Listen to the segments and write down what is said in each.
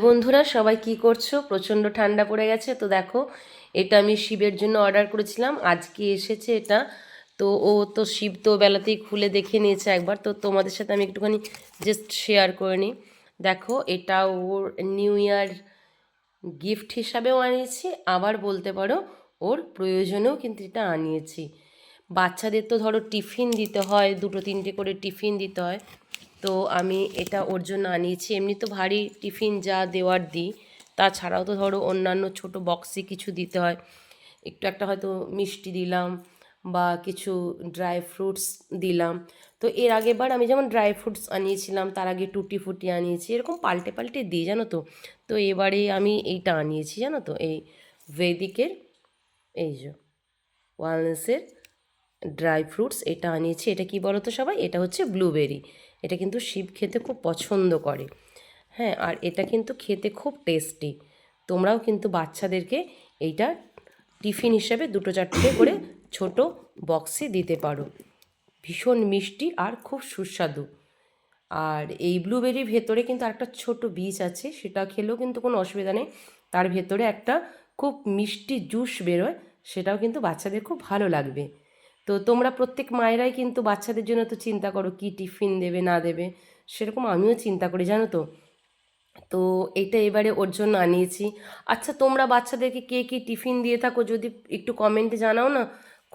বন্ধুরা সবাই কি করছো? প্রচণ্ড ঠান্ডা পড়ে গেছে। তো দেখো, এটা আমি শিবের জন্য অর্ডার করেছিলাম, আজকে এসেছে এটা। তো ও তো শিব তো বেলাতেই খুলে দেখে নিয়েছে একবার, তো তোমাদের সাথে আমি একটুখানি জাস্ট শেয়ার করে নিই। দেখো, এটা ওর নিউ ইয়ার গিফট হিসাবেও আনিয়েছি, আবার বলতে পারো ওর প্রয়োজনেও কিন্তু এটা আনিয়েছি। বাচ্চাদের তো ধরো টিফিন দিতে হয়, দুটো তিনটে করে টিফিন দিতে হয়। তো আমি এটা ওর জন্য আনিয়েছি। এমনি তো ভারী টিফিন যা দেওয়ার দিই, তাছাড়াও তো ধরো অন্যান্য ছোট বক্সে কিছু দিতে হয়। একটু একটা হয়তো মিষ্টি দিলাম বা কিছু ড্রাই ফ্রুটস দিলাম। তো এর আগেরবার আমি যেমন ড্রাই ফ্রুটস আনিয়েছিলাম, তার আগে টুটি ফুটি আনিয়েছি, এরকম পাল্টে পাল্টে দিই জানো তো। তো এবারে আমি এইটা আনিয়েছি জানো তো, এই ভেদিকের, এই যে ওয়ালনেসের ড্রাই ফ্রুটস এটা আনিয়েছি। এটা কি বলো তো সবাই, এটা হচ্ছে ব্লুবেরি। এটা কিন্তু শিব খেতে খুব পছন্দ করে। হ্যাঁ, আর এটা কিন্তু খেতে খুব টেস্টি। তোমরাও কিন্তু বাচ্চাদেরকে এইটা টিফিন হিসেবে দুটো চারটে করে ছোট বক্সে দিতে পারো। ভীষণ মিষ্টি আর খুব সুস্বাদু। আর এই ব্লুবেরির ভেতরে কিন্তু একটা ছোট বীজ আছে, সেটা খেলেও কিন্তু কোনো অসুবিধা নেই। তার ভেতরে একটা খুব মিষ্টি জুস বেরোয়, সেটাও কিন্তু বাচ্চাদের খুব ভালো লাগবে। তো তোমরা প্রত্যেক মায়েরাই কিন্তু বাচ্চাদের জন্য তো চিন্তা করো কি টিফিন দেবে না দেবে, সেরকম আমিও চিন্তা করি জানো তো। তো এইটা এবারে ওর জন্য আনিয়েছি। আচ্ছা, তোমরা বাচ্চাদেরকে কে কী টিফিন দিয়ে থাকো যদি একটু কমেন্টে জানাও না,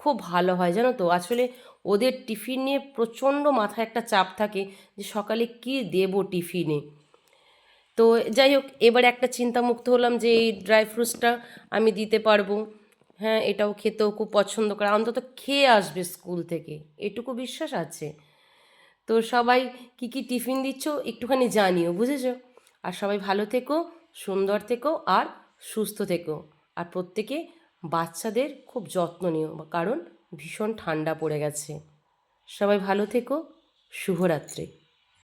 খুব ভালো হয় জানো তো। আসলে ওদের টিফিন নিয়ে প্রচণ্ড মাথায় একটা চাপ থাকে যে সকালে কি দেব টিফিনে। তো যাই হোক, এবারে একটা চিন্তামুক্ত হলাম যে এই ড্রাই ফ্রুটসটা আমি দিতে পারবো। হ্যাঁ, এটাও খেতেও খুব পছন্দ করে, অন্তত খেয়ে আসবে স্কুল থেকে, এটুকু বিশ্বাস আছে। তো সবাই কি কি টিফিন দিচ্ছ একটুখানি জানিও, বুঝেছো? আর সবাই ভালো থেকো, সুন্দর থেকো আর সুস্থ থেকো। আর প্রত্যেকে বাচ্চাদের খুব যত্ন নিও, কারণ ভীষণ ঠান্ডা পড়ে গেছে। সবাই ভালো থেকো। শুভরাত্রি।